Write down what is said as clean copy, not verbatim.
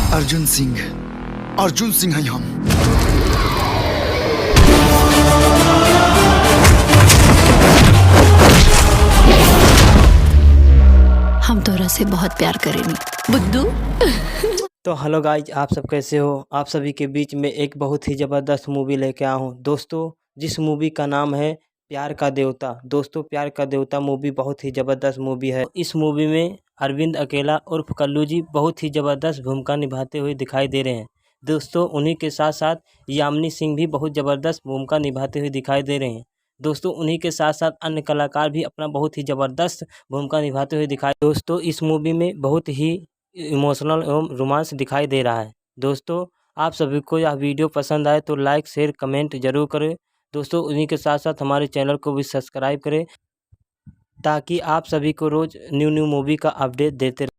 अर्जुन सिंह, अर्जुन सिंह हैं हम। हम तोरा से बहुत प्यार करेनी बुद्धू। तो हेलो गाइज, आप सब कैसे हो। आप सभी के बीच में एक बहुत ही ज़बरदस्त मूवी लेके आया हूँ दोस्तों, जिस मूवी का नाम है प्यार का देवता। दोस्तों, प्यार का देवता मूवी बहुत ही ज़बरदस्त मूवी है। इस मूवी में अरविंद अकेला उर्फ कल्लू जी बहुत ही ज़बरदस्त भूमिका निभाते हुए दिखाई दे रहे हैं दोस्तों। उन्हीं के साथ साथ यामिनी सिंह भी बहुत ज़बरदस्त भूमिका निभाते हुए दिखाई दे रहे हैं दोस्तों। उन्हीं के साथ साथ अन्य कलाकार भी अपना बहुत ही ज़बरदस्त भूमिका निभाते हुए दिखाई दोस्तों। इस मूवी में बहुत ही इमोशनल एवं रोमांस दिखाई दे रहा है दोस्तों। आप सभी को यह वीडियो पसंद आए तो लाइक शेयर कमेंट जरूर करें दोस्तों। उन्हीं के साथ साथ हमारे चैनल को भी सब्सक्राइब करें ताकि आप सभी को रोज़ न्यू मूवी का अपडेट देते रहें।